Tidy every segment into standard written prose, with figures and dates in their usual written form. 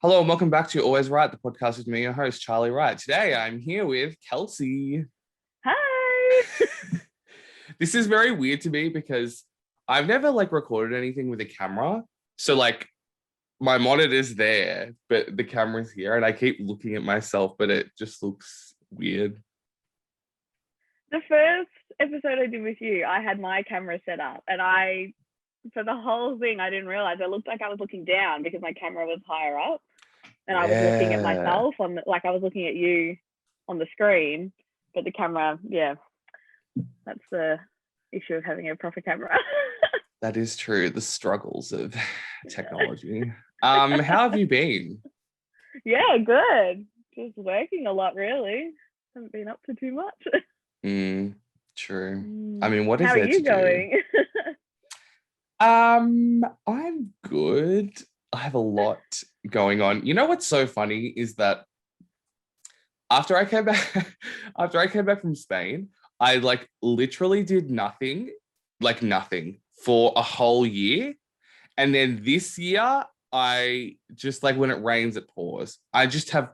Hello and welcome back to Always Right, the podcast with me, your host, Charlie Wright. Today I'm here with Kelsey. Hi. This is very weird to me because I've never recorded anything with a camera. So my monitor's there, but the camera's here and I keep looking at myself, but it just looks weird. The first episode I did with you, I had my camera set up and for the whole thing, I didn't realize it looked like I was looking down because my camera was higher up and I was looking at myself I was looking at you on the screen, but the camera, that's the issue of having a proper camera. That is true. The struggles of technology. How have you been? Yeah, good. Just working a lot, really. Haven't been up to too much. True. I mean, what is How there are you to going? I'm good. I have a lot going on. You know what's so funny is that after I came back from Spain, I literally did nothing for a whole year. And then this year, I just when it rains, it pours. I just have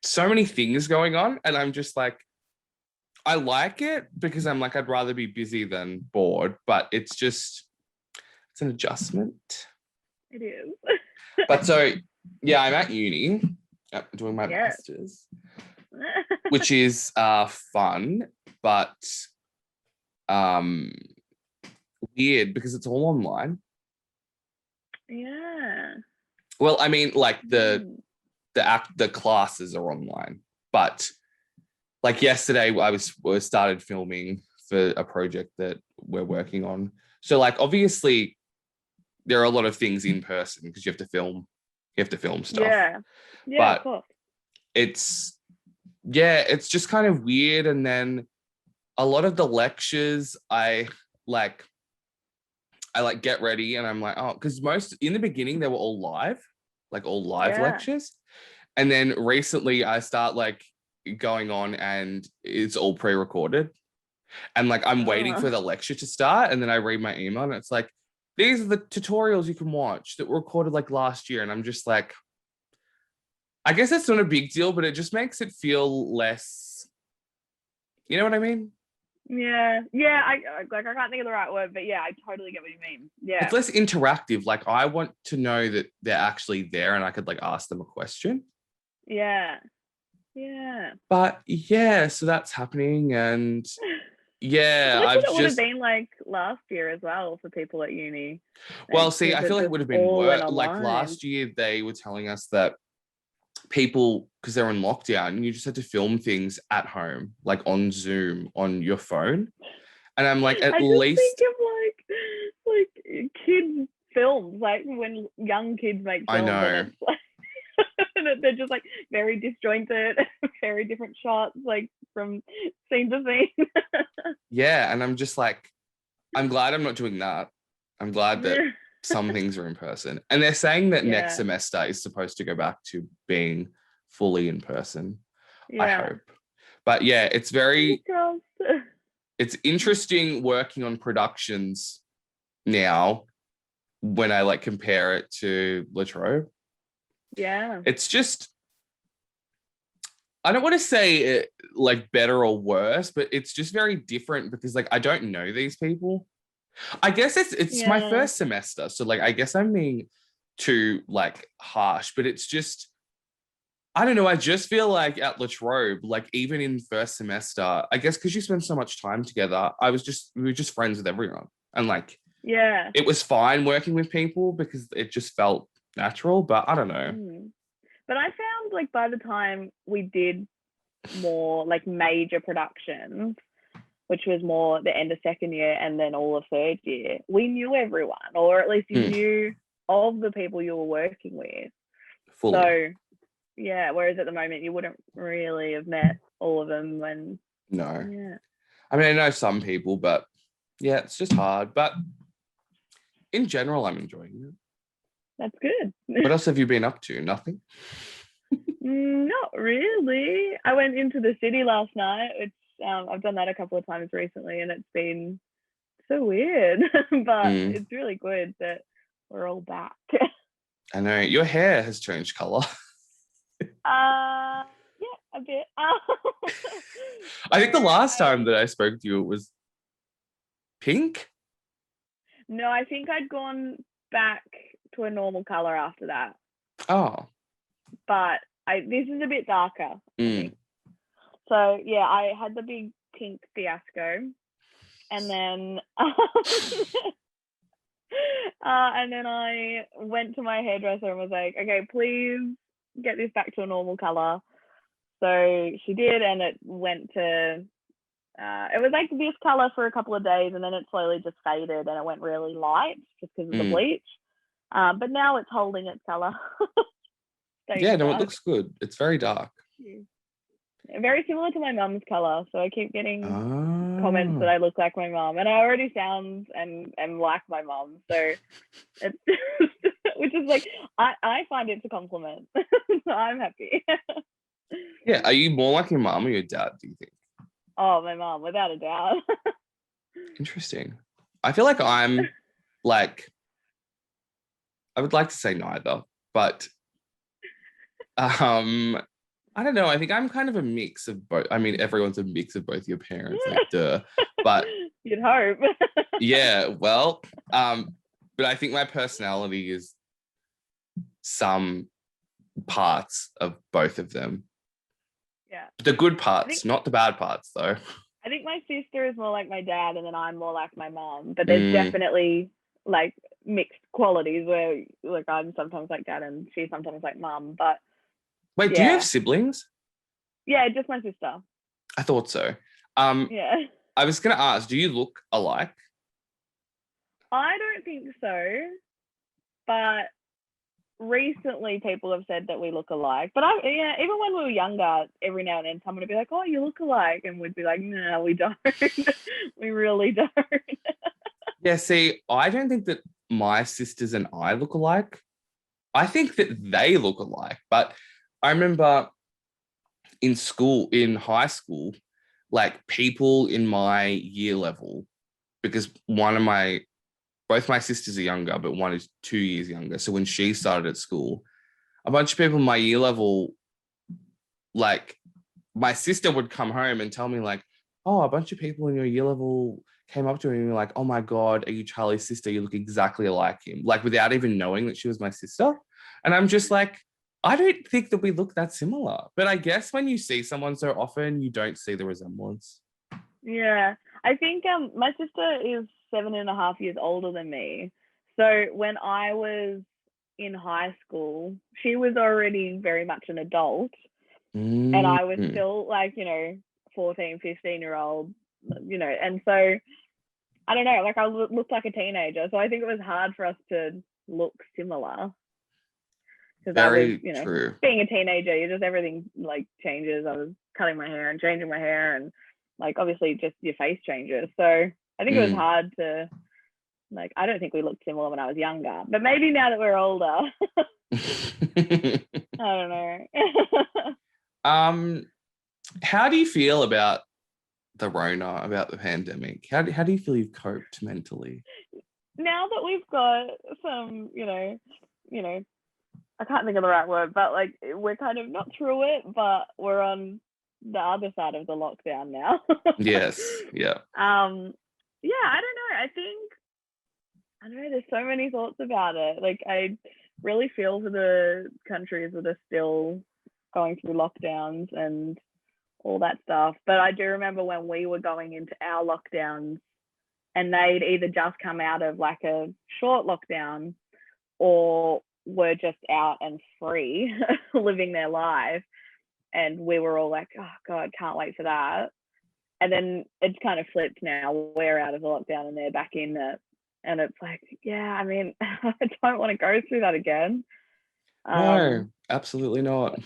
so many things going on. And I'm just I like it because I'm I'd rather be busy than bored, but it's an adjustment. It is. But so, yeah, I'm at uni doing my master's, which is fun, but weird because it's all online. Yeah. Well, I mean, the classes are online, but yesterday we started filming for a project that we're working on. So obviously there are a lot of things in person because you have to film stuff. Yeah, but of course. It's just kind of weird. And then a lot of the lectures I get ready and I'm because most in the beginning they were all live lectures. And then recently I start going on and it's all pre-recorded. And I'm waiting for the lecture to start. And then I read my email and it's these are the tutorials you can watch that were recorded last year. And I'm just I guess it's not a big deal, but it just makes it feel less, you know what I mean? Yeah. I can't think of the right word, but yeah, I totally get what you mean. Yeah. It's less interactive. I want to know that they're actually there and I could ask them a question. Yeah. But yeah, so that's happening. And yeah, it would have been last year as well for people at uni. Well, see, I feel it would have been worse. Last year, they were telling us that people, because they're in lockdown, you just had to film things at home, on Zoom on your phone. And I'm at least think of kids films, when young kids make films. I know. And it's they're just very disjointed, very different shots, from scene to scene. Yeah, and I'm just I'm glad I'm not doing that. I'm glad that some things are in person. And they're saying that next semester is supposed to go back to being fully in person. I hope. But yeah, it's interesting working on productions now when I compare it to La Trobe. Yeah. It's just, I don't want to say better or worse, but it's just very different because I don't know these people. I guess it's my first semester. So I guess I'm being too harsh, but it's just, I don't know. I just feel at La Trobe, even in first semester, I guess because you spend so much time together, we were just friends with everyone. And it was fine working with people because it just felt natural, but I don't know. But I found by the time we did more major productions, which was more the end of second year and then all of third year, we knew everyone, or at least you knew of the people you were working with. Fully. So yeah, whereas at the moment you wouldn't really have met all of them. No. I mean, I know some people, but yeah, it's just hard. But in general, I'm enjoying it. That's good. What else have you been up to? Nothing? Not really. I went into the city last night. I've done that a couple of times recently and it's been so weird, but it's really good that we're all back. I know your hair has changed color. Yeah, a bit. I think the So last time that I spoke to you, it was pink. no, I think I'd gone back to a normal color after that, Oh. but this is a bit darker, I Mm. think. So yeah, I had the big pink fiasco, and then I went to my hairdresser and was like, okay, please get this back to a normal color. So she did, and it went to it was like this color for a couple of days, and then it slowly just faded, and it went really light just because of the bleach. But now it's holding its color. Yeah, no, it dark. looks good. It's very dark. Very similar to my mum's color, so I keep getting comments that I look like my mum, and I already sound and am like my mum, so it's which is like I find it's a compliment. So I'm happy. Yeah, are you more like your mum or your dad, do you think? Oh, my mum, without a doubt. Interesting. I feel like I'm like, I would like to say neither, but I don't know. I think I'm kind of a mix of both. I mean, everyone's a mix of both your parents, like duh. But you'd hope. yeah, well, but I think my personality is some parts of both of them. Yeah. The good parts, not the bad parts, though. I think my sister is more like my dad, and then I'm more like my mom. But there's definitely like mixed qualities where like I'm sometimes like dad and she's sometimes like mom. But wait, do you have siblings? Yeah, just my sister. I thought so. Yeah. I was gonna ask, do you look alike? I don't think so, but recently people have said that we look alike. But even when we were younger, every now and then someone would be like, "Oh, you look alike," and we'd be like, "No, we don't. We really don't." Yeah, see, I don't think that my sisters and I look alike. I think that they look alike, but I remember in high school, like people in my year level, because both my sisters are younger, but one is 2 years younger. So when she started at school, a bunch of people in my year level, like my sister would come home and tell me like, oh, a bunch of people in your year level came up to me and were like, oh my God, are you Charlie's sister? You look exactly like him. Like without even knowing that she was my sister. And I'm just like, I don't think that we look that similar. But I guess when you see someone so often, you don't see the resemblance. Yeah. I think my sister is 7.5 years older than me. So when I was in high school, she was already very much an adult. And I was still like, 14, 15-year-old, and so I don't know, like I looked like a teenager. So I think it was hard for us to look similar. Because I was, true. being a teenager, everything like changes. I was cutting my hair and changing my hair, and like obviously just your face changes. So I think it was hard to like. I don't think we looked similar when I was younger, but maybe now that we're older, I don't know. How do you feel about the Rona, about the pandemic? How do you feel you've coped mentally? Now that we've got some, I can't think of the right word, but like we're kind of not through it, but we're on the other side of the lockdown now. Yes. Yeah. Yeah, I don't know. I don't know. There's so many thoughts about it. Like I really feel for the countries that are still going through lockdowns and all that stuff. But I do remember when we were going into our lockdowns, and they'd either just come out of like a short lockdown or were just out and free living their life, and we were all like, oh God, can't wait for that. And then it's kind of flipped now. We're out of the lockdown and they're back in it, and it's like, yeah, I mean, I don't want to go through that again. No, absolutely not.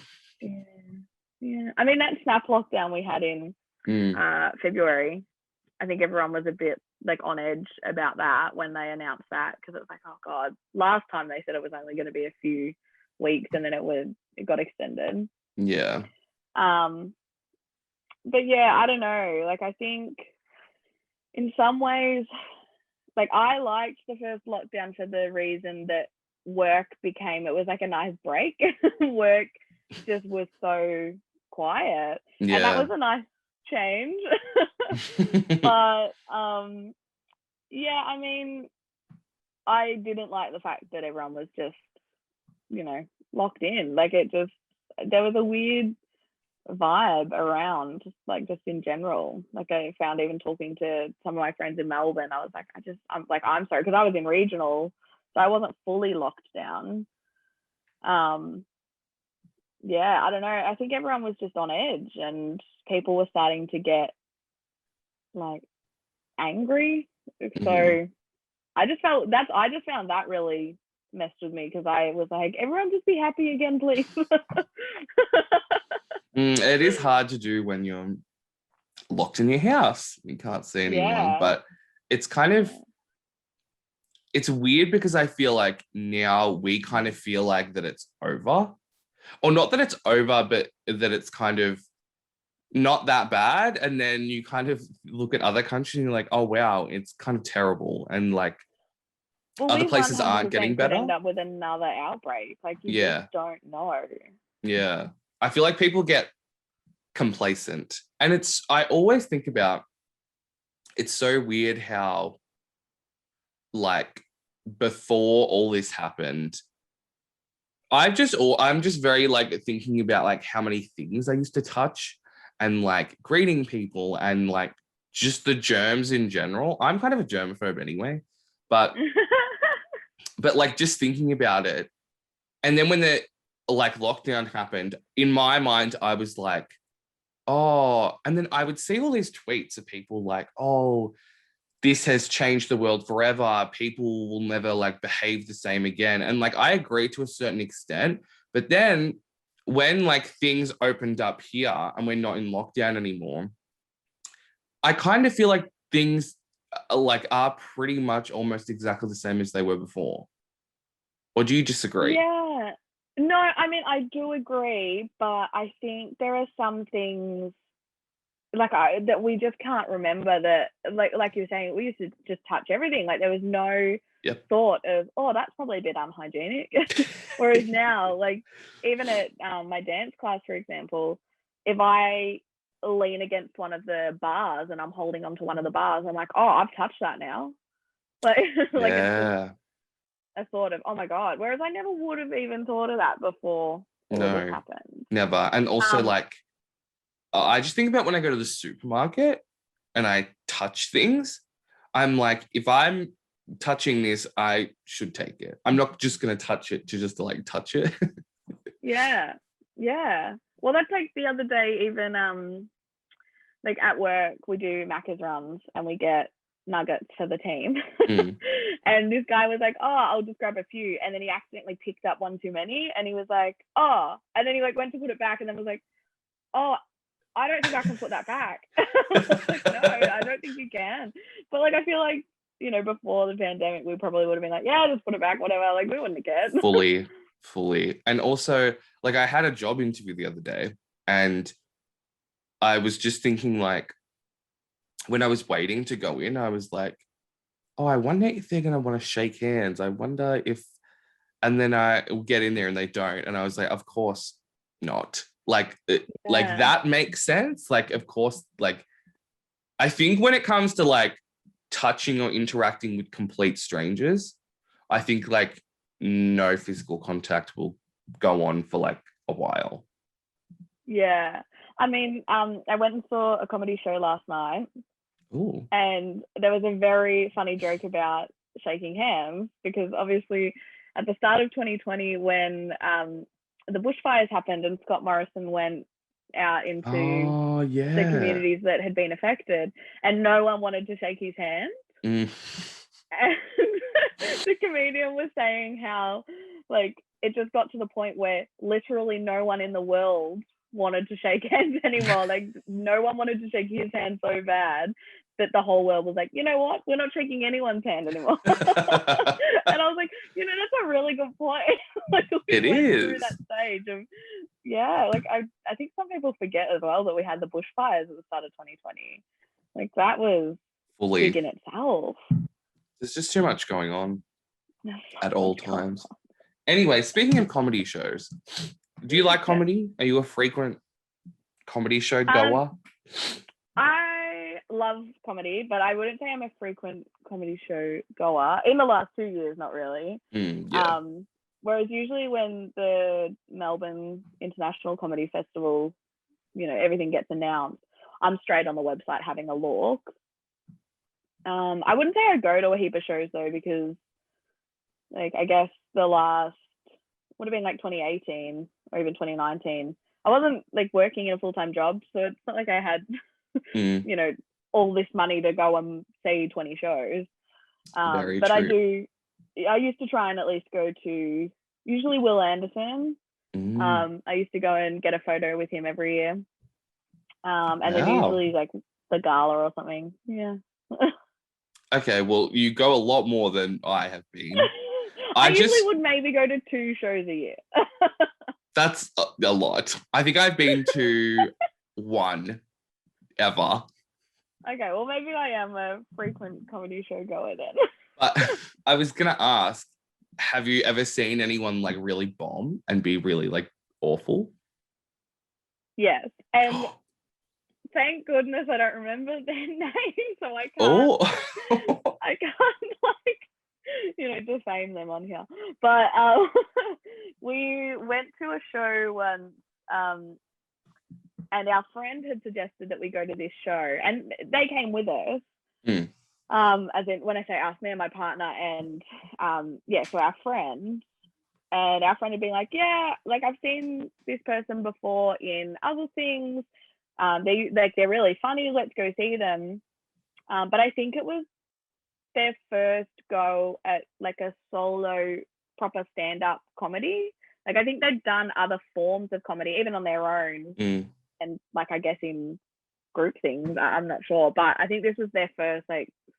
Yeah. I mean, that snap lockdown we had in February, I think everyone was a bit like on edge about that when they announced that, because it was like, oh God, last time they said it was only going to be a few weeks, and then it got extended. Yeah. But yeah, I don't know. Like I think in some ways, like I liked the first lockdown for the reason that work it was like a nice break. Work just was so quiet. And that was a nice change. But yeah, I mean, I didn't like the fact that everyone was just, locked in. Like there was a weird vibe around, like just in general. Like I found even talking to some of my friends in Melbourne, I was like, I'm sorry, because I was in regional, so I wasn't fully locked down. Yeah, I don't know. I think everyone was just on edge, and people were starting to get like angry. So I just found that really messed with me, because I was like, everyone just be happy again, please. It is hard to do when you're locked in your house. You can't see anyone, but it's kind of, it's weird because I feel like now we kind of feel like that it's over, or not that it's over, but that it's kind of not that bad. And then you kind of look at other countries and you're like, oh, wow, it's kind of terrible. And like, other places aren't getting better. Could end up with another outbreak. Like you just don't know. Yeah. I feel like people get complacent. And I always think about, it's so weird how like before all this happened, I'm just very like thinking about like how many things I used to touch and like greeting people and like just the germs in general. I'm kind of a germaphobe anyway, but like just thinking about it. And then when the like lockdown happened, in my mind, I was like, oh, and then I would see all these tweets of people like, oh, this has changed the world forever. People will never like behave the same again. And like, I agree to a certain extent, but then when like things opened up here and we're not in lockdown anymore, I kind of feel like things like are pretty much almost exactly the same as they were before. Or do you disagree? Yeah. No, I mean, I do agree, but I think there are some things like that we just can't remember, that like you were saying, we used to just touch everything. Like there was no thought of, oh, that's probably a bit unhygienic. Whereas now, like even at my dance class, for example, if I lean against one of the bars and I'm holding onto one of the bars, I'm like, oh, I've touched that now. Like, like it's just a thought of, oh my God. Whereas I never would have even thought of that before all of this happened. Never. And also like, I just think about when I go to the supermarket and I touch things, I'm like, if I'm touching this, I should take it. I'm not just going to touch it to just like touch it. Yeah. Well, that's like the other day, even like at work, we do Macca's runs and we get nuggets for the team. And this guy was like, oh, I'll just grab a few. And then he accidentally picked up one too many. And he was like, oh. And then he like went to put it back and then was like, oh, I don't think I can put that back. Like, no, I don't think you can. But like, I feel like, before the pandemic, we probably would have been like, yeah, just put it back, whatever. Like we wouldn't have cared. Fully. And also like I had a job interview the other day and I was just thinking like, when I was waiting to go in, I was like, oh, I wonder if they're going to want to shake hands. I wonder if, and then I get in there and they don't. And I was like, of course not. Like that makes sense. Like, of course, like, I think when it comes to like touching or interacting with complete strangers, I think like no physical contact will go on for like a while. Yeah. I mean, I went and saw a comedy show last night. Ooh. And there was a very funny joke about shaking hands, because obviously at the start of 2020, when the bushfires happened and Scott Morrison went out into the communities that had been affected, and no one wanted to shake his hand. And the comedian was saying how like it just got to the point where literally no one in the world wanted to shake hands anymore. Like no one wanted to shake his hand so bad that the whole world was like, you know what, we're not shaking anyone's hand anymore. And I was like, that's a really good point. Like we went through that stage of like I think some people forget as well that we had the bushfires at the start of 2020. Like that was big in itself. There's just too much going on at all times. Anyway, speaking of comedy shows, do you like comedy? Are you a frequent comedy show goer? I love comedy, but I wouldn't say I'm a frequent comedy show goer. In the last 2 years, not really. Yeah. Whereas usually when the Melbourne International Comedy Festival, everything gets announced, I'm straight on the website having a look. I wouldn't say I go to a heap of shows though, because I guess the last would have been 2018 or even 2019. I wasn't working in a full-time job, so it's not like I had all this money to go and see 20 shows. Very but true. I used to try and at least go to usually Will Anderson. I used to go and get a photo with him every year. And then usually the gala or something. Yeah. Okay, well, you go a lot more than I have been. I usually would maybe go to 2 shows a year. That's a lot. I think I've been to 1 ever. Okay, well, maybe I am a frequent comedy show goer then. But I was going to ask, have you ever seen anyone really bomb and be really awful? Yes. And thank goodness I don't remember their names, so I can't defame them on here. But we went to a show once, and our friend had suggested that we go to this show, and they came with us. As in, when I say us, me and my partner, and so our friend. And our friend had been like, yeah, I've seen this person before in other things. They're really funny. Let's go see them. But I think it was their first go at a solo proper stand-up comedy. I think they'd done other forms of comedy, even on their own. And I guess in group things, I'm not sure. But I think this was their first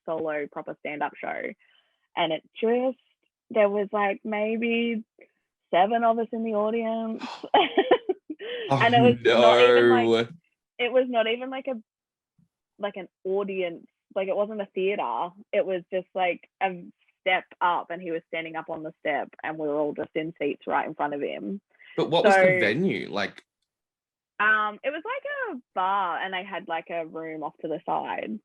solo proper stand-up show. And it just, there was maybe 7 of us in the audience. And it was not even it was not even an audience, it wasn't a theater. It was just a step up, and he was standing up on the step, and we were all just in seats right in front of him. But what was the venue like? It was a bar, and they had a room off to the side.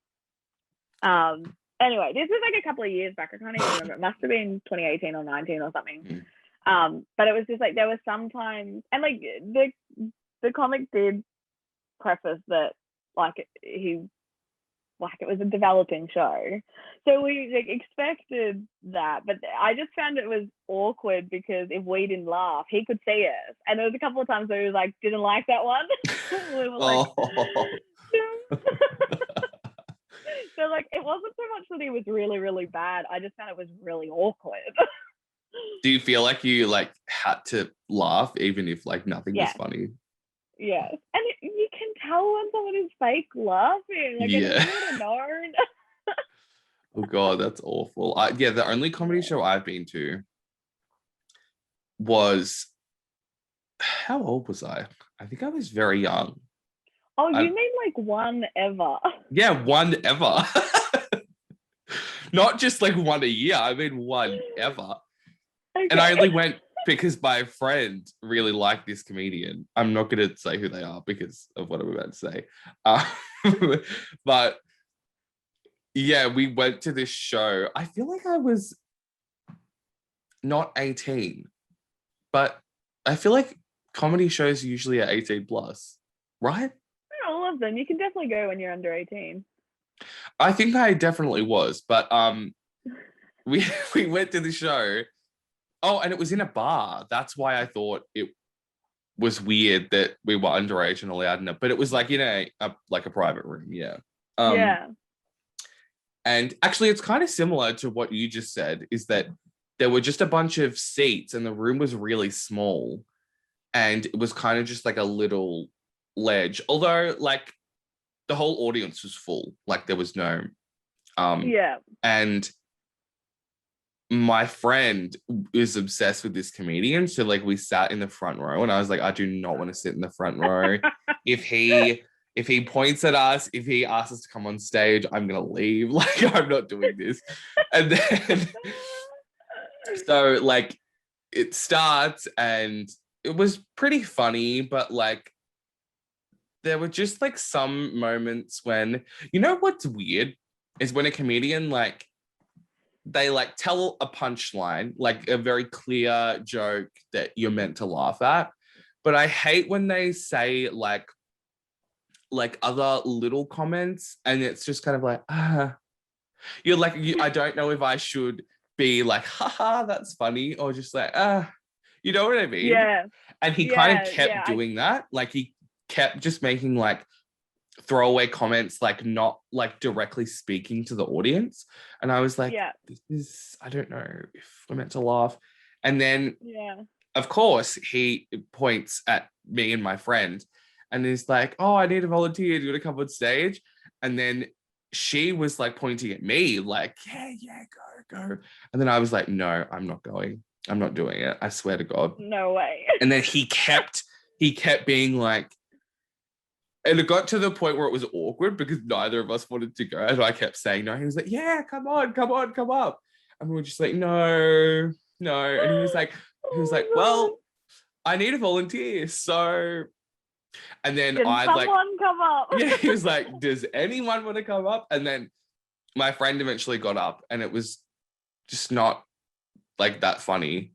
Anyway, this was a couple of years back. I can't even remember. It must have been 2018 or 19 or something. But it was just there was sometimes, and the comic did preface that it was a developing show, so we expected that. But I just found it was awkward, because if we didn't laugh, he could see us, and there was a couple of times where he was didn't like that one. We were so it wasn't so much that he was really, really bad. I just found it was really awkward. Do you feel you had to laugh even if nothing was funny? Yes. And you can tell when someone is fake laughing. You would have known. Oh God, that's awful. The only comedy show I've been to was, how old was I? I think I was very young. Oh, you mean one ever? Yeah, 1 ever. Not just 1 a year. I mean 1 ever. Okay. And I only went because my friend really liked this comedian. I'm not going to say who they are because of what I'm about to say. But yeah, we went to this show. I feel I was not 18, but I feel comedy shows usually are 18 plus, right? Not all of them. You can definitely go when you're under 18. I think I definitely was, but we went to the show. Oh, and it was in a bar. That's why I thought it was weird that we were underage and allowed in it. But it was in a private room, yeah. And actually, it's kind of similar to what you just said, is that there were just a bunch of seats and the room was really small. And it was kind of just a little ledge. Although, the whole audience was full. There was no... And my friend is obsessed with this comedian, so we sat in the front row, and I was I do not want to sit in the front row. If he points at us, if he asks us to come on stage, I'm gonna leave. I'm not doing this. And then so it starts and it was pretty funny, but like there were just like some moments when, you know what's weird is when a comedian like they like tell a punchline, like a very clear joke that you're meant to laugh at. But I hate when they say like other little comments and it's just kind of like, you're like, I don't know if I should be like, haha, that's funny, or just like, you know what I mean? Yeah. And he kind of kept doing that. Like he kept just making like throwaway comments, like not like directly speaking to the audience. And I was like, this is, I don't know if we're meant to laugh. And then, of course, he points at me and my friend and he's like, oh, I need a volunteer. Do you want to come on stage? And then she was like pointing at me like, yeah, go. And then I was like, no, I'm not going. I'm not doing it. I swear to God. No way. And then he kept being like, and it got to the point where it was awkward because neither of us wanted to go. And I kept saying no. He was like, yeah, come on, come up. And we were just like, no. And he was like, well, I need a volunteer. So, and then Can someone come up? Yeah, he was like, does anyone want to come up? And then my friend eventually got up and it was just not like that funny.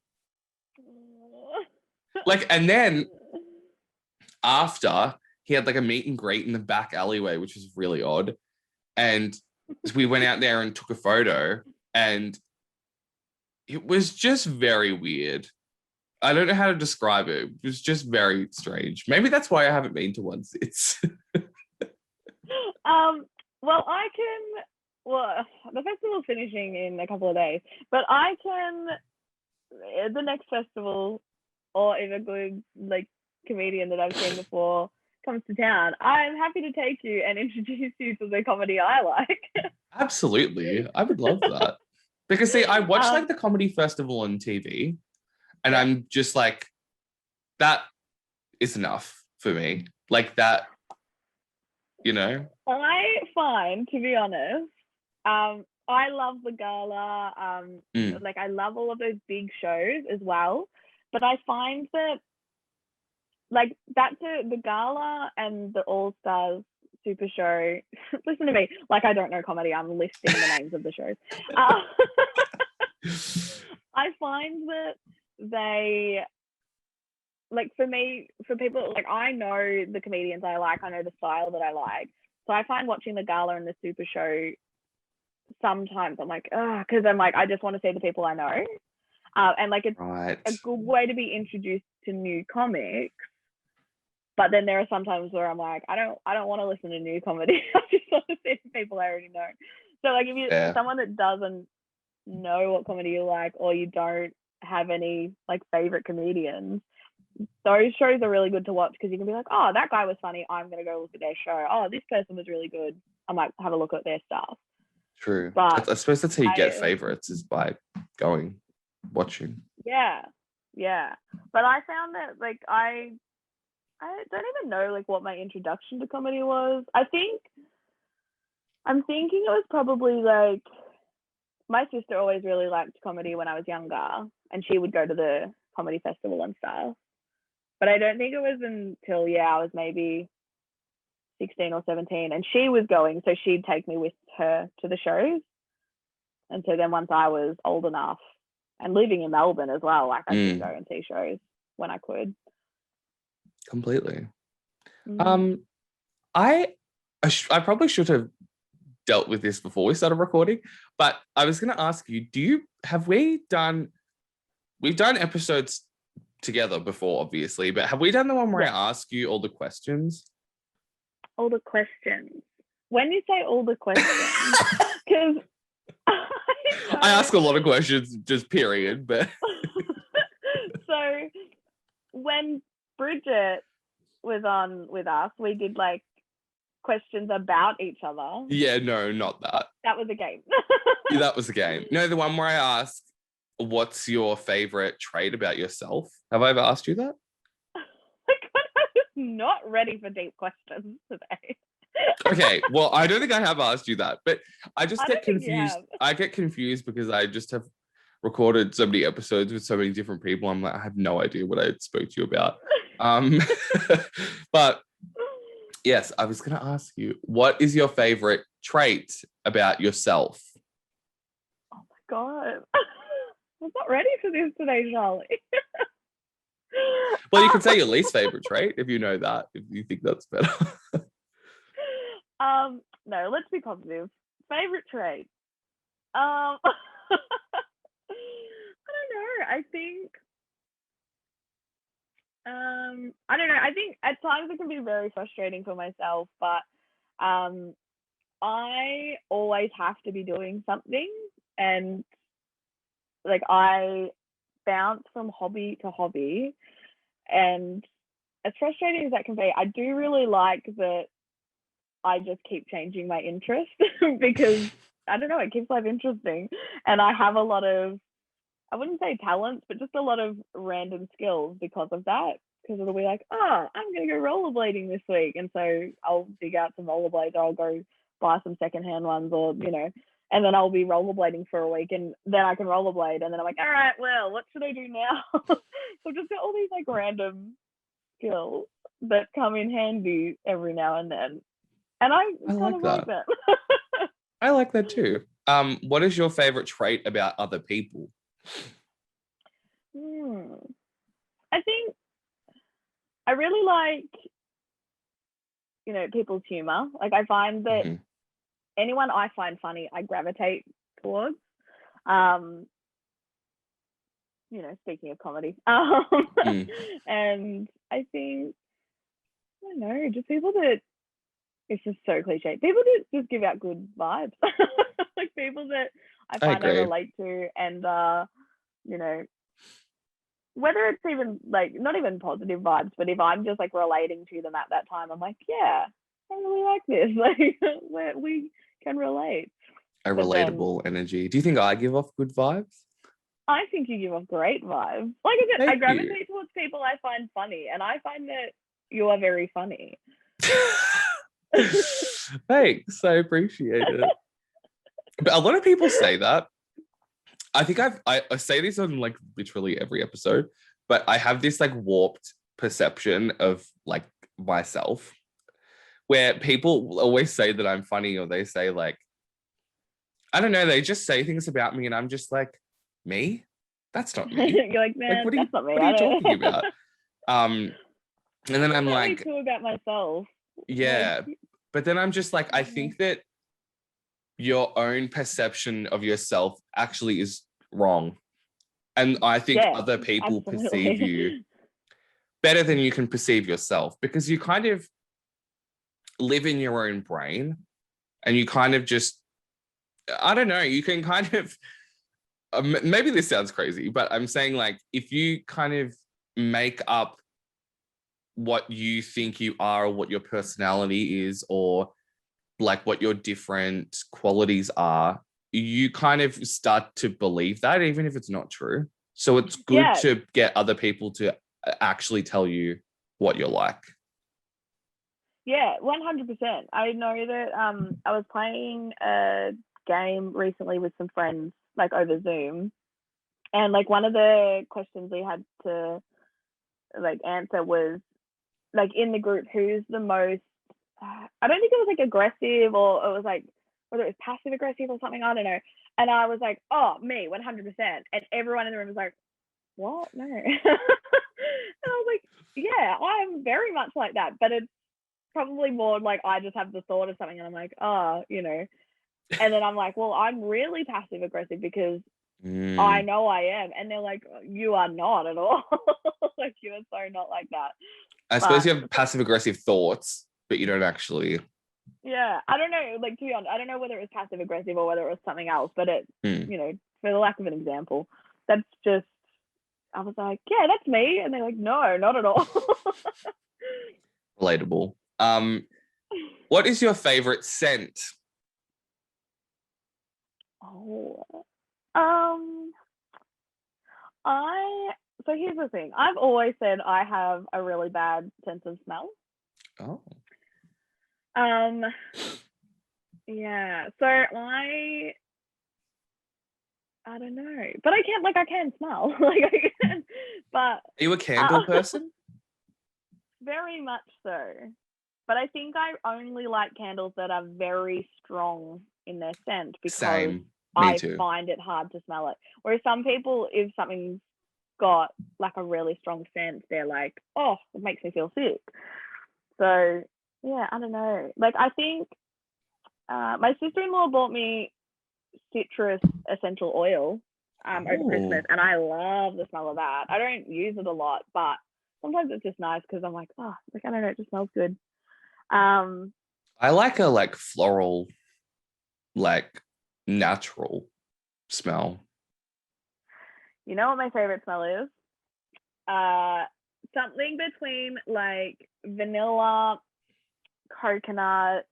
Like, and then after, he had like a meet and greet in the back alleyway, which was really odd. And we went out there and took a photo and it was just very weird. I don't know how to describe it. It was just very strange. Maybe that's why I haven't been to one since. Well, the festival's finishing in a couple of days, but the next festival or if a good like comedian that I've seen before comes to town, I'm happy to take you and introduce you to the comedy I like. Absolutely. I would love that. Because see, I watched like the comedy festival on TV and I'm just like, that is enough for me. Like that, you know? I find, to be honest, I love the gala. Like I love all of those big shows as well. But I find that like the gala and the All Stars Super Show. Listen to me, like I don't know comedy. I'm listing the names of the shows. I find that they, like for me, for people, like I know the comedians I like. I know the style that I like. So I find watching the gala and the Super Show sometimes I'm like, because I'm like I just want to see the people I know, and like it's a good way to be introduced to new comics. But then there are some times where I'm like, I don't want to listen to new comedy. I just want to see the people I already know. So like if you're someone that doesn't know what comedy you like, or you don't have any like favorite comedians, those shows are really good to watch because you can be like, oh, that guy was funny. I'm going to go look at their show. Oh, this person was really good. I might have a look at their stuff. True. But I suppose that's how you get favorites is by watching. Yeah. But I found that like I don't even know like what my introduction to comedy was. I'm thinking it was probably like my sister always really liked comedy when I was younger, and she would go to the comedy festival and stuff. But I don't think it was until I was maybe 16 or 17 and she was going, so she'd take me with her to the shows. And so then once I was old enough and living in Melbourne as well, like I could go and see shows when I could. Completely. I probably should have dealt with this before we started recording, but I was going to ask you, we've done episodes together before, obviously, but have we done the one where I ask you all the questions? All the questions. When you say all the questions, because I ask a lot of questions, just period, but so when Bridget was on with us, we did like questions about each other. Yeah, no, not that. That was a game. Yeah, that was a game. No, the one where I asked, what's your favorite trait about yourself? Have I ever asked you that? I was not ready for deep questions today. Okay, well, I don't think I have asked you that, but I just get confused. I get confused because I just have recorded so many episodes with so many different people. I'm like, I have no idea what I spoke to you about. Um, but yes, I was going to ask you, what is your favorite trait about yourself? Oh my God. I was not ready for this today, Charlie. Well, you can say your least favorite trait if you know that, if you think that's better. No, let's be positive. Favorite trait. I don't know. I don't know. I think at times it can be very frustrating for myself, but I always have to be doing something, and like I bounce from hobby to hobby, and as frustrating as that can be, I do really like that I just keep changing my interest because I don't know, it keeps life interesting, and I have a lot of, I wouldn't say talents, but just a lot of random skills because of that. Because it'll be like, oh, I'm going to go rollerblading this week. And so I'll dig out some rollerblades, or I'll go buy some secondhand ones, or, and then I'll be rollerblading for a week, and then I can rollerblade. And then I'm like, all right, well, what should I do now? So I've just got all these like random skills that come in handy every now and then. And I kind of like that. I like that too. What is your favorite trait about other people? I think I really like, people's humor. Like I find that anyone I find funny, I gravitate towards. Speaking of comedy. And I think, I don't know, just people that, it's just so cliche. People that just give out good vibes. Like people that I find I relate to, and whether it's even like not even positive vibes, but if I'm just like relating to them at that time, I'm like, yeah, I really like this. Like we can relate. A relatable energy. Do you think I give off good vibes? I think you give off great vibes. Like I said, I gravitate towards people I find funny, and I find that you are very funny. Thanks, I appreciate it. But a lot of people say that. I think I say this on like literally every episode, but I have this like warped perception of like myself, where people always say that I'm funny, or they say like, I don't know, they just say things about me, and I'm just like, me? That's not me. You're like, man, like, that's not me. What are you talking about? And then I'm like, too about myself. Yeah, but then I'm just like, I think that your own perception of yourself actually is wrong. And I think other people perceive you better than you can perceive yourself, because you kind of live in your own brain, and you kind of just, I don't know, you can kind of, maybe this sounds crazy, but I'm saying like, if you kind of make up what you think you are, or what your personality is, or like what your different qualities are, you kind of start to believe that, even if it's not true. So it's good to get other people to actually tell you what you're like. Yeah, 100%. I know that I was playing a game recently with some friends, like over Zoom, and like one of the questions we had to like answer was like, in the group, who's the most, I don't think it was like aggressive, or it was like whether it was passive aggressive or something, I don't know. And I was like, oh, me, 100%. And everyone in the room was like, what? No. And I was like, yeah, I'm very much like that, but it's probably more like I just have the thought of something, and I'm like, oh, and then I'm like, well, I'm really passive aggressive because I know I am. And they're like, you are not at all. Like, you are so not like that. I suppose you have passive aggressive thoughts, but you don't actually. Yeah, I don't know. Like, to be honest, I don't know whether it was passive aggressive or whether it was something else. But it, for the lack of an example, that's just. I was like, yeah, that's me, and they're like, no, not at all. Relatable. What is your favorite scent? Oh, so here's the thing. I've always said I have a really bad sense of smell. Oh. Yeah. So I don't know, but I can smell, like I can, but Are you a candle person? very much so. But I think I only like candles that are very strong in their scent because Same. Me I too. find it hard to smell it. Whereas some people, if something's got like a really strong scent, they're like, oh, it makes me feel sick. So yeah, I don't know. Like I think my sister-in-law bought me citrus essential oil over Christmas, and I love the smell of that. I don't use it a lot, but sometimes it's just nice because I'm like, oh, like I don't know, it just smells good. I like a floral, like natural smell. You know what my favorite smell is? Something between like vanilla, coconut.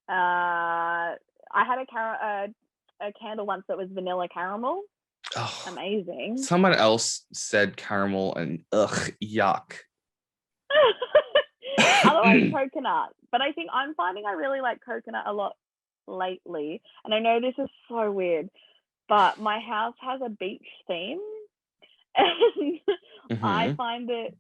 I had a candle once that was vanilla caramel. Oh, Amazing. someone else said caramel and ugh, yuck. Otherwise coconut. But I think I'm finding I really like coconut a lot lately. And I know this is so weird, but my house has a beach theme. And I find it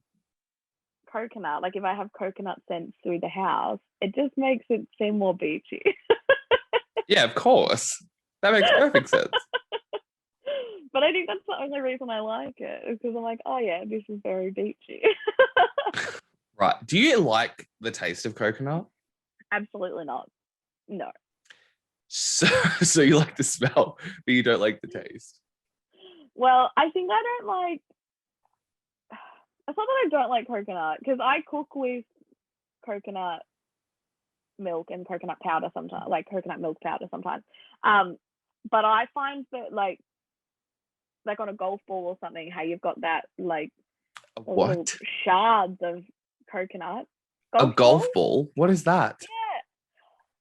coconut, like if I have coconut scents through the house, it just makes it seem more beachy. Yeah, of course. That makes perfect sense. But I think that's the only reason I like it, is because I'm like, oh yeah, this is very beachy. Right. Do you like the taste of coconut? Absolutely not. No. So you like the smell, but you don't like the taste. Well, I think I don't like, it's not that I don't like coconut, because I cook with coconut milk and coconut powder sometimes, like coconut milk powder sometimes. But I find that like on a golf ball or something, how you've got that like little What? shards of coconut. A golf ball? What is that? Yeah.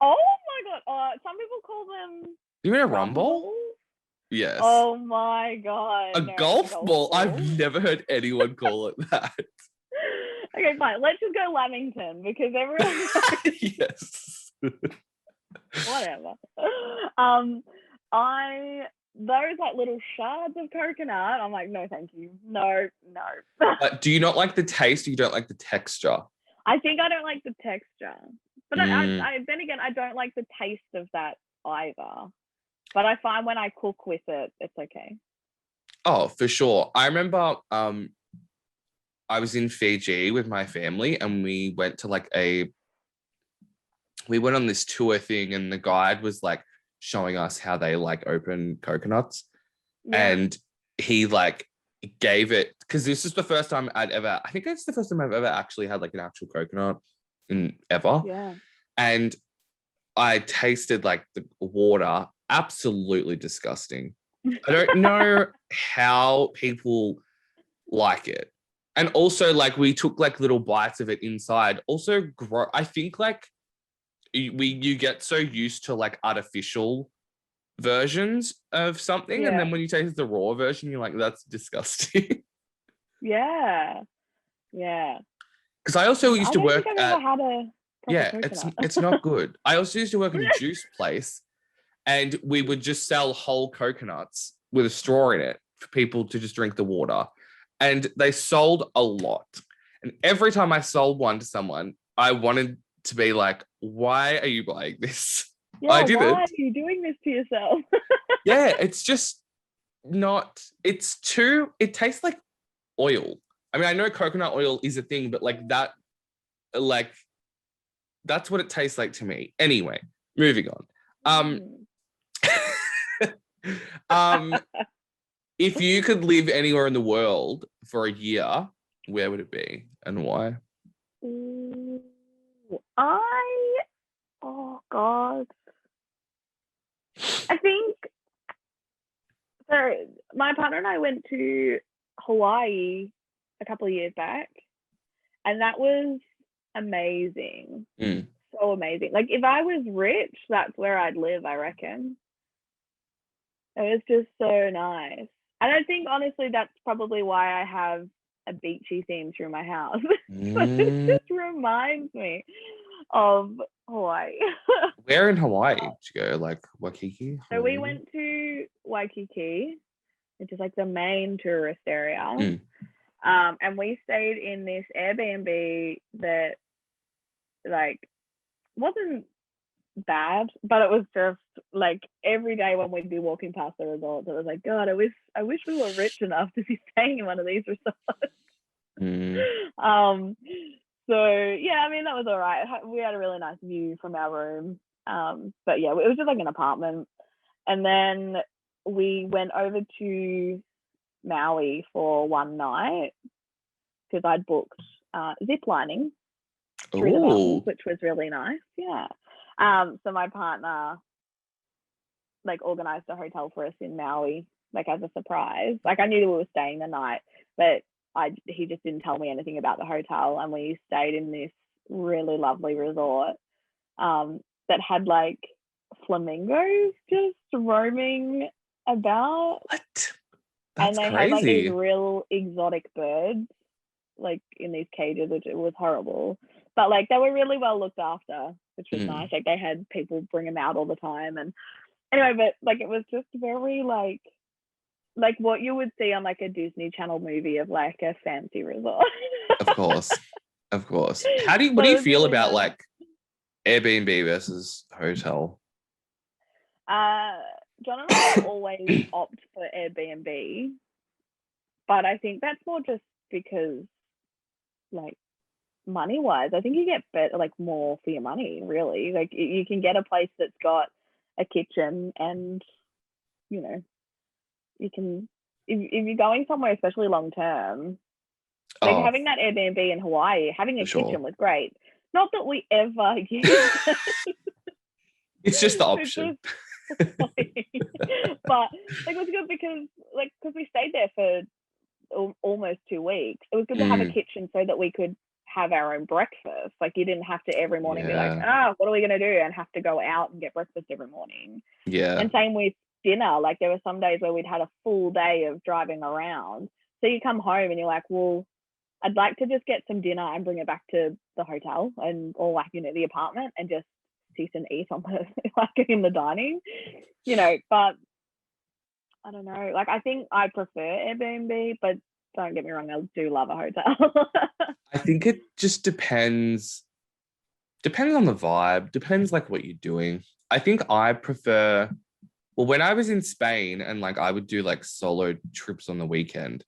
Oh my god. Some people call them. You mean a rum rumble? balls? Yes. Oh my god. A No, golf ball? I've never heard anyone call it that. Okay, fine. Let's just go Lamington because everyone. Yes. Whatever. Those like little shards of coconut. I'm like, no, thank you. No. But do you not like the taste or you don't like the texture? I think I don't like the texture. But I then again, I don't like the taste of that either. But I find when I cook with it, it's okay. Oh, for sure. I remember I was in Fiji with my family and we went to we went on this tour thing and the guide was like showing us how they like open coconuts. Yeah. And he like gave it, because this is the first time I think it's the first time I've ever actually had like an actual coconut ever. Yeah. And I tasted like the water, absolutely disgusting. I don't know how people like it. And also like we took like little bites of it inside. Also, I think like you get so used to like artificial versions of something, and then when you taste the raw version, you're like, that's disgusting. Yeah. Because I also used to work at. Ever had a it's not good. I also used to work in a juice place, and we would just sell whole coconuts with a straw in it for people to just drink the water, and they sold a lot. And every time I sold one to someone, I wanted to be like, why are you buying this? Yeah, I didn't. Why are you doing this to yourself? Yeah, it's just not, it tastes like oil. I mean, I know coconut oil is a thing, but like that, like, that's what it tastes like to me. Anyway, moving on. If you could live anywhere in the world for a year, where would it be and why? Oh God. I think so. My partner and I went to Hawaii a couple of years back, and that was amazing. So amazing. Like if I was rich, that's where I'd live, I reckon. It was just so nice. And I think honestly that's probably why I have a beachy theme through my house. It just reminds me of Hawaii. Where in Hawaii did you go? Like Waikiki? So we went to Waikiki, which is like the main tourist area. Mm. And we stayed in this Airbnb that like wasn't bad, but it was just like every day when we'd be walking past the resorts, it was like, God, I wish we were rich enough to be staying in one of these resorts. So yeah, I mean, that was all right. We had a really nice view from our room. But yeah, it was just like an apartment. And then we went over to Maui for one night because I'd booked zip lining through the mountains, which was really nice. Yeah. So my partner like organized a hotel for us in Maui, like as a surprise. Like I knew we were staying the night, but he just didn't tell me anything about the hotel, and we stayed in this really lovely resort that had like flamingos just roaming about. What? That's crazy. Had like these real exotic birds like in these cages, which it was horrible. But like they were really well looked after, which was nice. Like they had people bring them out all the time. And anyway, but like it was just very like what you would see on like a Disney Channel movie of like a fancy resort. Of course. What do you feel about like Airbnb versus hotel? John and I always opt for Airbnb, but I think that's more just because like money wise, I think you get better, like more for your money, really. Like you can get a place that's got a kitchen, and you know, you can if you're going somewhere, especially long term, like having that Airbnb in Hawaii, having a kitchen was great. Not that we ever use it. It's just the option. But like it was good because we stayed there for almost 2 weeks. It was good to have a kitchen so that we could have our own breakfast. Like you didn't have to every morning be like, what are we going to do? And have to go out and get breakfast every morning. Yeah. And same with dinner. Like there were some days where we'd had a full day of driving around. So you come home and you're like, well, I'd like to just get some dinner and bring it back to the hotel or like, you know, the apartment and just sit and eat on the, like in the dining, you know, but I don't know. Like, I think I prefer Airbnb, but don't get me wrong, I do love a hotel. I think it just depends on the vibe, depends like what you're doing. I think I prefer, well, when I was in Spain and like I would do like solo trips on the weekend,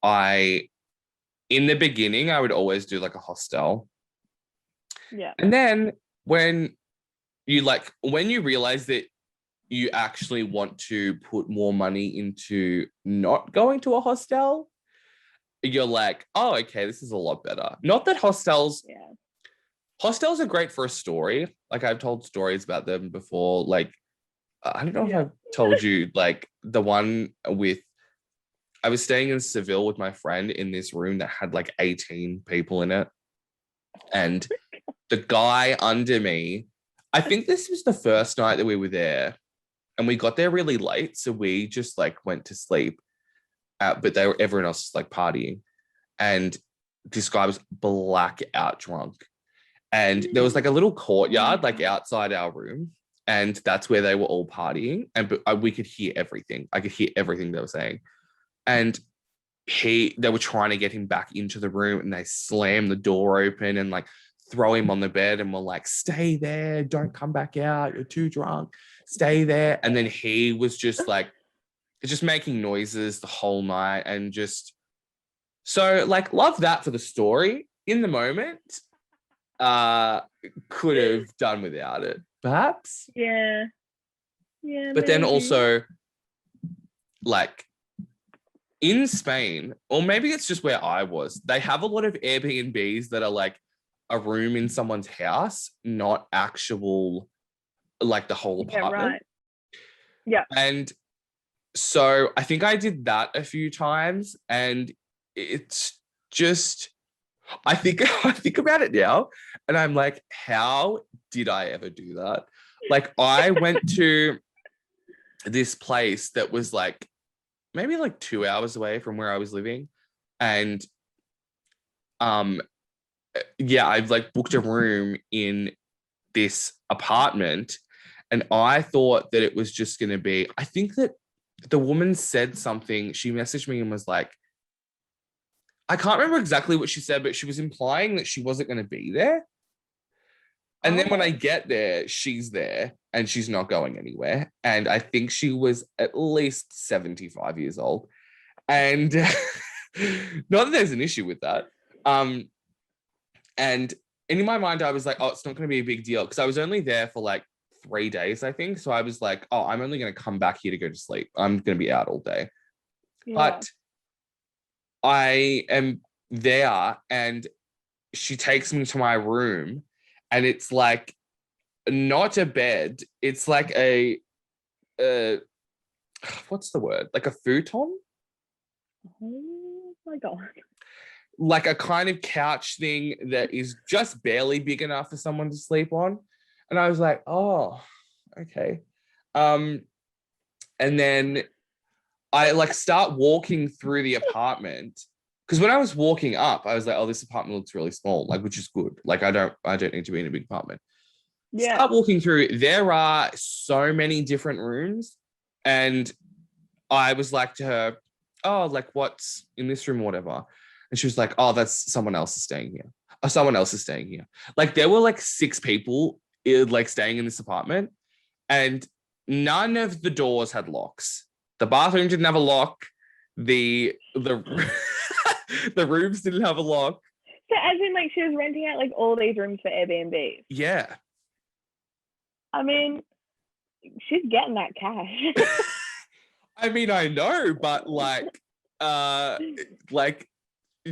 in the beginning, I would always do like a hostel. Yeah. And then when you realize that you actually want to put more money into not going to a hostel, you're like, oh, okay, this is a lot better. Not that hostels are great for a story. Like I've told stories about them before. Like, I don't know if I've told you, like the one I was staying in Seville with my friend in this room that had like 18 people in it. And the guy under me, I think this was the first night that we were there, and we got there really late. So we just like went to sleep, but everyone else was like partying. And this guy was blackout drunk. And there was like a little courtyard like outside our room. And that's where they were all partying. And we could hear everything. I could hear everything they were saying. And they were trying to get him back into the room, and they slammed the door open and like throw him on the bed and were like, stay there, don't come back out, you're too drunk, stay there. And then he was just like making noises the whole night, and just so like love that for the story. In the moment, could have done without it perhaps. Yeah But then also like in Spain, or maybe it's just where I was, they have a lot of Airbnbs that are like a room in someone's house, not actual, like the whole apartment. Yeah, right. Yeah. And so I think I did that a few times, and it's just, I think about it now, and I'm like, how did I ever do that? Like I went to this place that was like, maybe like 2 hours away from where I was living. And I've like booked a room in this apartment, And I thought that it was just going to be, I think that the woman said something. She messaged me and was like, I can't remember exactly what she said, but she was implying that she wasn't going to be there. And then when I get there, she's there and she's not going anywhere. And I think she was at least 75 years old. And not that there's an issue with that. And in my mind, I was like, oh, it's not going to be a big deal. Because I was only there for like 3 days, I think. So I was like, oh, I'm only going to come back here to go to sleep. I'm going to be out all day. Yeah. But I am there and she takes me to my room and it's like not a bed. It's like a what's the word? Like a futon? Oh my God. Like a kind of couch thing that is just barely big enough for someone to sleep on. And I was like, oh, okay. And then I like start walking through the apartment. Because when I was walking up, I was like, oh, this apartment looks really small, like, which is good. Like, I don't need to be in a big apartment. Yeah. Start walking through. There are so many different rooms. And I was like to her, oh, like, what's in this room or whatever? And she was like, oh, that's someone else is staying here. Oh, someone else is staying here. Like, there were like 6 people like staying in this apartment. And none of the doors had locks. The bathroom didn't have a lock. The the rooms didn't have a lock. So as in like she was renting out like all these rooms for Airbnb. Yeah. I mean, she's getting that cash. I mean, I know, but like,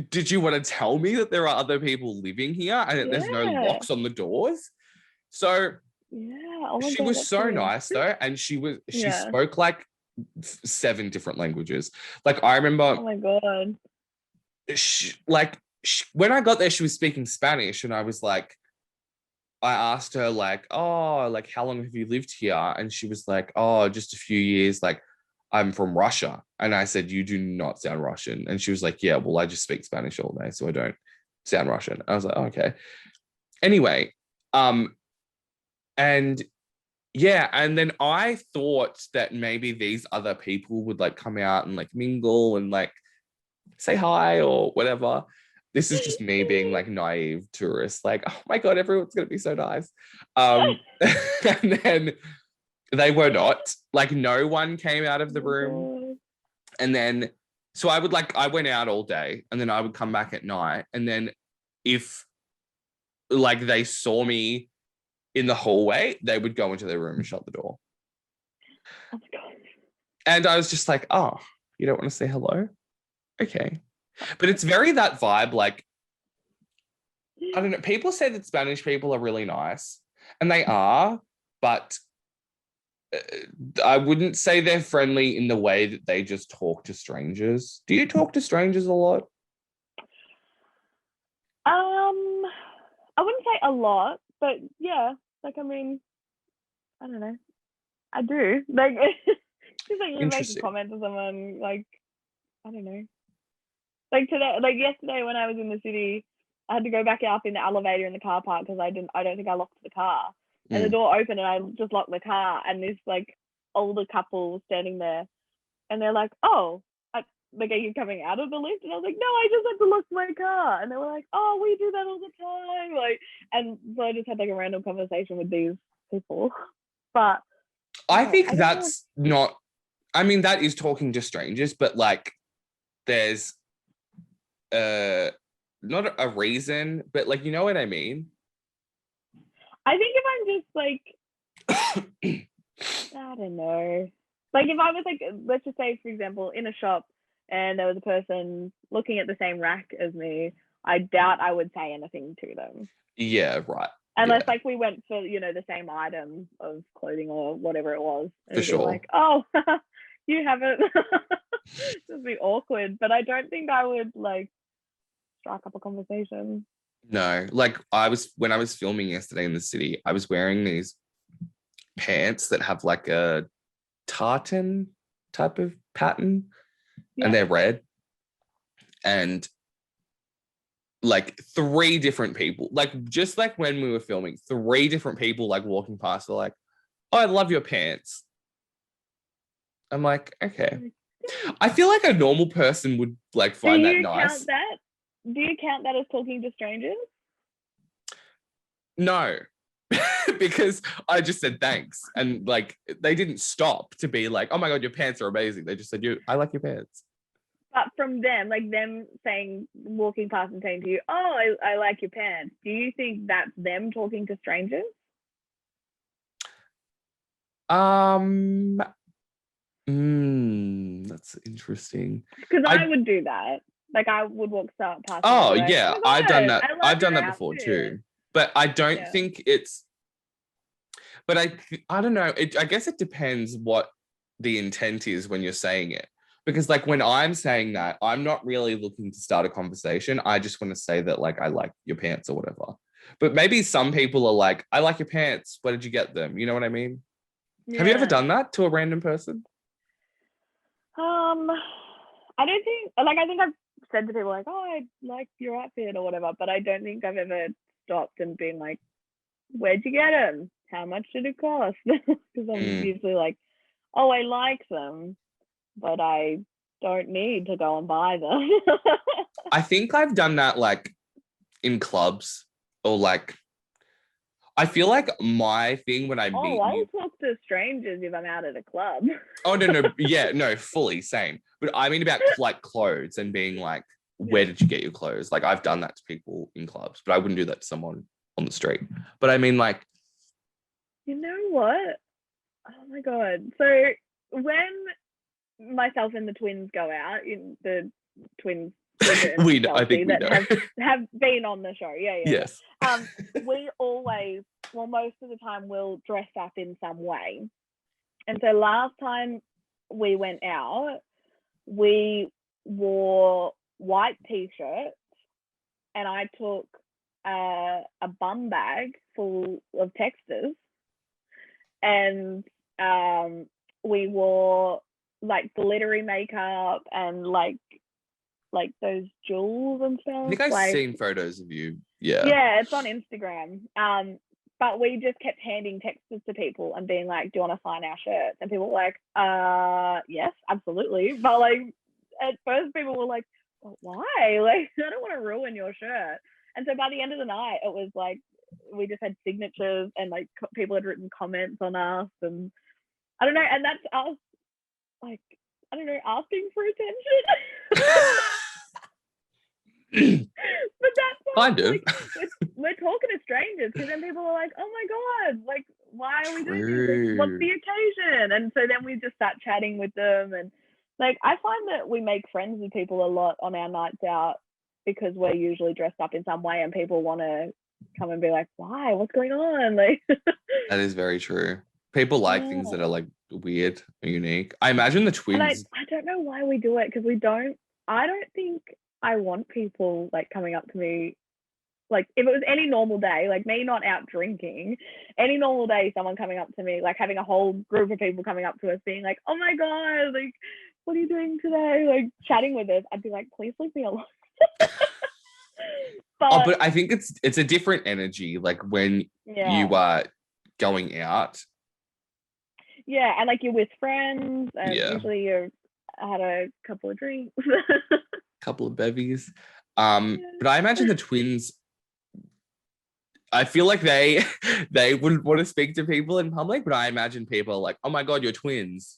did you want to tell me that there are other people living here and there's no locks on the doors? So she was so nice though, and she spoke like 7 different languages. Like I remember. Oh my God. When I got there, she was speaking Spanish, and I was like, I asked her like, oh, like how long have you lived here? And she was like, oh, just a few years. Like I'm from Russia. And I said, you do not sound Russian. And she was like, yeah, well, I just speak Spanish all day, so I don't sound Russian. I was like, oh, okay. Anyway, and yeah, and then I thought that maybe these other people would like come out and like mingle and like say hi or whatever. This is just me being like naive tourist, like, oh my God, everyone's gonna be so nice. And then they were not, like no one came out of the room. And then so I went out all day and then I would come back at night. And then if like they saw me in the hallway, they would go into their room and shut the door. Oh my God. And I was just like, oh, you don't want to say hello? Okay. But it's very that vibe, like, I don't know, people say that Spanish people are really nice, and they are, but I wouldn't say they're friendly in the way that they just talk to strangers. Do you talk to strangers a lot? I wouldn't say a lot, but yeah, like, I mean, I don't know. I do. Like, just like you make a comment to someone, like, I don't know. Like today, like yesterday when I was in the city, I had to go back up in the elevator in the car park because I don't think I locked the car. And the door opened and I just locked the car, and this like older couple was standing there, and they're like, oh, like, are you coming out of the lift? And I was like, no, I just had to lock my car. And they were like, oh, we do that all the time. Like, and so I just had like a random conversation with these people. But I think that's not, I mean, that is talking to strangers, but like there's not a reason, but like, you know what I mean? I think if I'm just like, I don't know. Like if I was like, let's just say, for example, in a shop and there was a person looking at the same rack as me, I doubt I would say anything to them. Yeah, right. Unless like we went for, you know, the same item of clothing or whatever it was. For sure. Like, oh, you haven't. Just be awkward. But I don't think I would like strike up a conversation. No, like when I was filming yesterday in the city, I was wearing these pants that have like a tartan type of pattern, and they're red. And like 3 different people, like just like when we were filming, 3 different people like walking past were like, oh, I love your pants. I'm like, okay. I feel like a normal person would like find that nice. Do you count that as talking to strangers? No, because I just said thanks. And like, they didn't stop to be like, oh my God, your pants are amazing. They just said, I like your pants. But from them, like them saying, walking past and saying to you, oh, I like your pants. Do you think that's them talking to strangers? That's interesting. Because I would do that. Like I would walk past. Oh like, yeah, oh I've done that. I've done that before too. But I don't think it's. But I don't know. I guess it depends what the intent is when you're saying it. Because like when I'm saying that, I'm not really looking to start a conversation. I just want to say that like I like your pants or whatever. But maybe some people are like, I like your pants. Where did you get them? You know what I mean? Yeah. Have you ever done that to a random person? I don't think, like, I think I've said to people like, oh, I like your outfit or whatever, but I don't think I've ever stopped and been like, where'd you get them? How much did it cost? Because I'm usually like, oh, I like them, but I don't need to go and buy them. I think I've done that like in clubs or like, I feel like my thing when I meet I'll talk to strangers if I'm out at a club. Oh, no. Yeah, no, fully same. But I mean about like clothes and being like, where did you get your clothes? Like I've done that to people in clubs, but I wouldn't do that to someone on the street. But I mean like. You know what? Oh my God. So when myself and the twins go out, the twins we know, I think we know. have been on the show. Yeah. Yes. We always, well, most of the time we'll dress up in some way. And so last time we went out, we wore white t-shirts and I took a bum bag full of texters and we wore like glittery makeup and like those jewels and stuff. I think I've like, seen photos of you. Yeah. Yeah, it's on Instagram. But we just kept handing texts to people and being like, do you want to sign our shirts? And people were like, yes, absolutely. But like at first people were like, well, why? Like, I don't want to ruin your shirt. And so by the end of the night, it was like, we just had signatures and like people had written comments on us. And I don't know. And that's us, like, I don't know, asking for attention. But that's kind of. Like, we're talking to strangers because then people are like, oh my God, like, why are we doing this? Like, what's the occasion? And so then we just start chatting with them. And like, I find that we make friends with people a lot on our nights out because we're usually dressed up in some way and people want to come and be like, why? What's going on? Like, that is very true. People like things that are like weird or unique. I imagine the twins. And I don't know why we do it because I don't think I want people like coming up to me. Like if it was any normal day, like me not out drinking, any normal day, someone coming up to me, like having a whole group of people coming up to us being like, oh my God, like, what are you doing today? Like chatting with us. I'd be like, please leave me alone. But I think it's a different energy, like when you are going out. Yeah, and like you're with friends and usually you've had a couple of drinks. Couple of bevies. But I imagine the twins, I feel like they wouldn't want to speak to people in public, but I imagine people are like, oh my God, you're twins.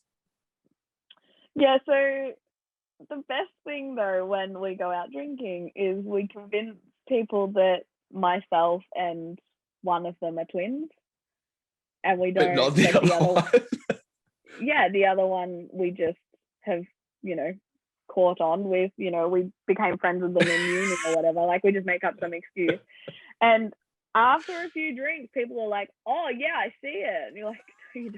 Yeah, so the best thing though when we go out drinking is we convince people that myself and one of them are twins. And we don't but not the other one. Yeah, the other one we just have, caught on with, we became friends with them in uni or whatever. Like we just make up some excuse. And after a few drinks, people are like, oh yeah, I see it. And you're like, no, you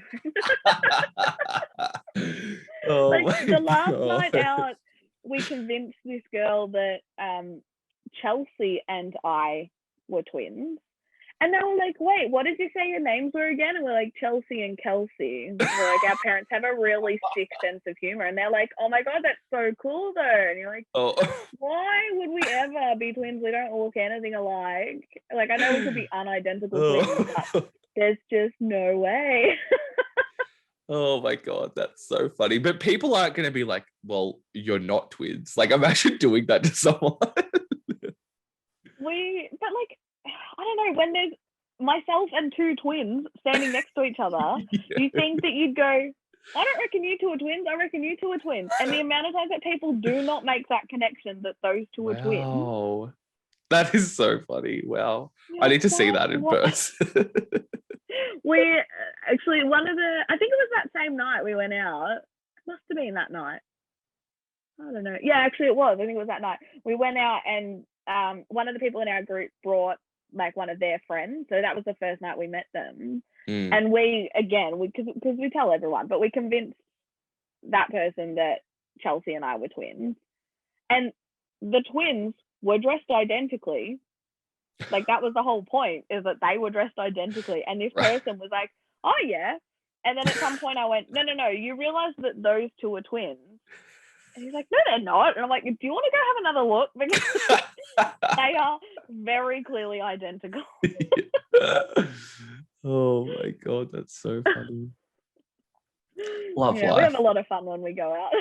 don't. Like the last night out, we convinced this girl that Chelsea and I were twins. And they were like, wait, what did you say your names were again? And we're like, Chelsea and Kelsey. And we're like, our parents have a really sick sense of humor. And they're like, oh my God, that's so cool though. And you're like, why would we ever be twins? We don't look anything alike. Like, I know we could be unidentical twins, but there's just no way. Oh my God, that's so funny. But people aren't going to be like, well, you're not twins. Like, I'm actually doing that to someone. But like, I don't know, when there's myself and two twins standing next to each other, you think that you'd go, I don't reckon you two are twins. I reckon you two are twins. And the amount of times that people do not make that connection that those two are twins. Wow. That is so funny. Wow. I You're need to like, see that in what? person. We actually, I think it was that same night we went out. It must have been that night. I don't know. Yeah, actually it was. I think it was that night. We went out and one of the people in our group brought like one of their friends. So that was the first night we met them. And we because we tell everyone, but we convinced that person that Chelsea and I were twins. And the twins were dressed identically. Like, that was the whole point, is that they were dressed identically. And this person was like, oh yeah. And then at some point I went, no, you realize that those two are twins? And he's like, no, they're not. And I'm like, do you want to go have another look? Because they are very clearly identical. Oh my God, that's so funny. Love life. We have a lot of fun when we go out.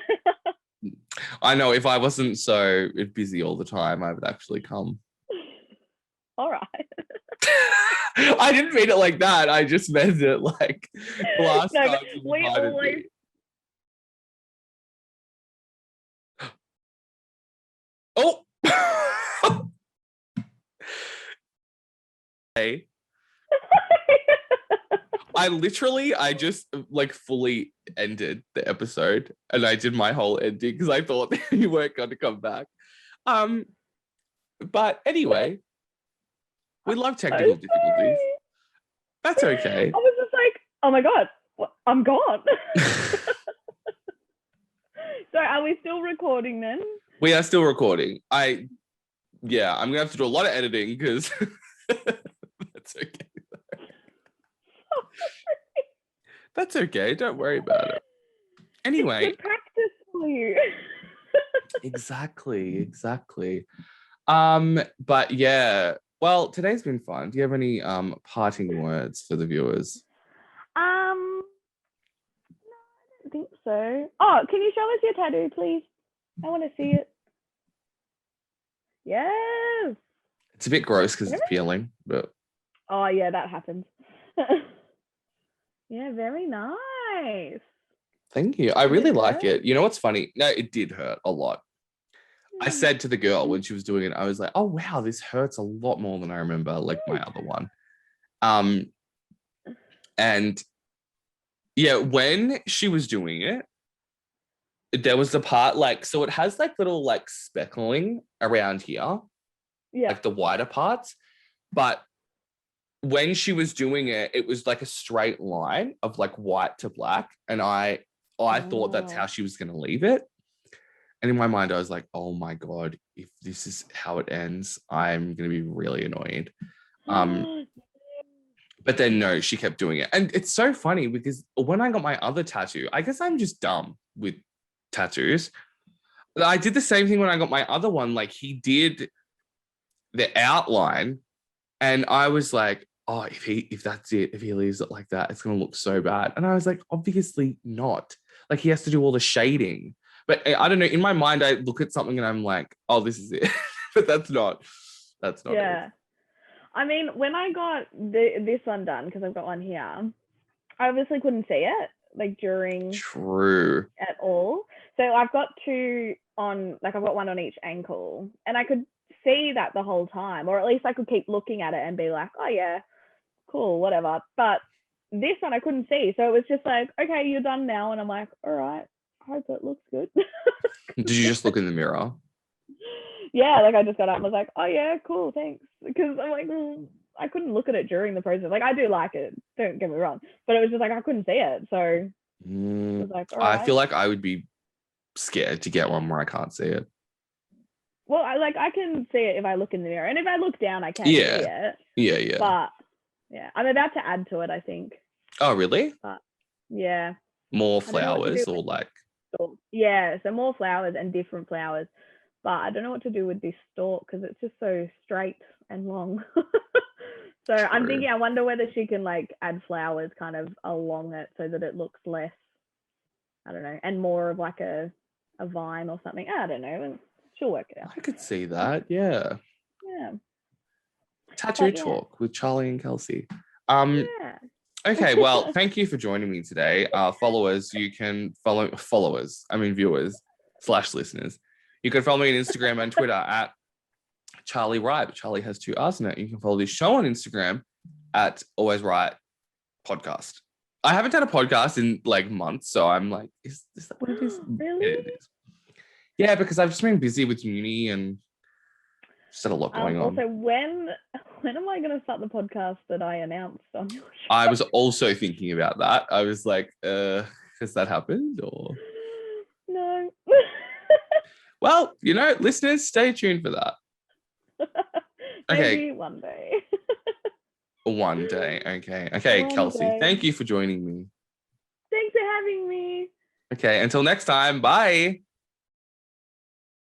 I know, if I wasn't so busy all the time, I would actually come. All right. I didn't mean it like that. I just meant it like last time we always me. Oh. Hey. I just like fully ended the episode and I did my whole ending because I thought you weren't going to come back. But anyway, we love technical difficulties. That's okay. I was just like, oh my God, I'm gone. So are we still recording then? We are still recording. I'm gonna have to do a lot of editing because that's okay. That's okay. Don't worry about it. Anyway. It's good practice for you. Exactly. But yeah. Well, today's been fun. Do you have any parting words for the viewers? No, I don't think so. Oh, can you show us your tattoo, please? I want to see it. Yes. It's a bit gross because it's peeling, but. Oh yeah, that happens. Yeah, very nice. Thank you. I really like it. You know what's funny? No, it did hurt a lot. I said to the girl when she was doing it, I was like, oh, wow, this hurts a lot more than I remember, like my other one. And yeah, when she was doing it, there was the part like, so it has like little like speckling around here, like the wider parts. But when she was doing it, it was like a straight line of like white to black. And I thought that's how she was going to leave it. And in my mind, I was like, oh my God, if this is how it ends, I'm going to be really annoyed. But then no, she kept doing it. And it's so funny because when I got my other tattoo, I guess I'm just dumb with tattoos. I did the same thing when I got my other one. Like, he did the outline and I was like, oh, if that's it, if he leaves it like that, it's going to look so bad. And I was like, obviously not. Like, he has to do all the shading. But I don't know, in my mind, I look at something and I'm like, oh, this is it. But that's not it. I mean, when I got this one done, because I've got one here, I obviously couldn't see it, like, during... True. At all. So I've got two on, like, I've got one on each ankle. And I could see that the whole time. Or at least I could keep looking at it and be like, oh, yeah, cool, whatever. But this one I couldn't see. So it was just like, okay, you're done now. And I'm like, all right. I hope it looks good. Did you just look in the mirror? Yeah, like I just got up and was like, oh yeah, cool, thanks. Because I'm like, I couldn't look at it during the process. Like, I do like it, don't get me wrong. But it was just like, I couldn't see it. So I was like, all right. I feel like I would be scared to get one where I can't see it. Well, I can see it if I look in the mirror. And if I look down, I can see it. Yeah. But yeah, I'm about to add to it, I think. Oh, really? But yeah. More flowers or like... Yeah, so more flowers and different flowers. But I don't know what to do with this stalk because it's just so straight and long. So I'm True. thinking, I wonder whether she can like add flowers kind of along it so that it looks less, I don't know, and more of like a vine or something. I don't know. She'll work it out. I could see that. Yeah. Yeah. Tattoo But yeah. talk with Charlie and Kelsey. Yeah. Okay, well, thank you for joining me today. Followers, you can viewers / listeners. You can follow me on Instagram and Twitter at Charlie Wright. Charlie has 2 R's in it. You can follow this show on Instagram at Always Right Podcast. I haven't done a podcast in like months, so I'm like, is that what it is? Really? Yeah, it is. Yeah, because I've just been busy with uni and just had a lot going on. Also, when am I going to start the podcast that I announced on your show? I was also thinking about that. I was like, has that happened or? No. Well, listeners, stay tuned for that. Maybe one day. One day. Okay, One Kelsey, day. thank you for joining me. Thanks for having me. Okay, until next time, bye.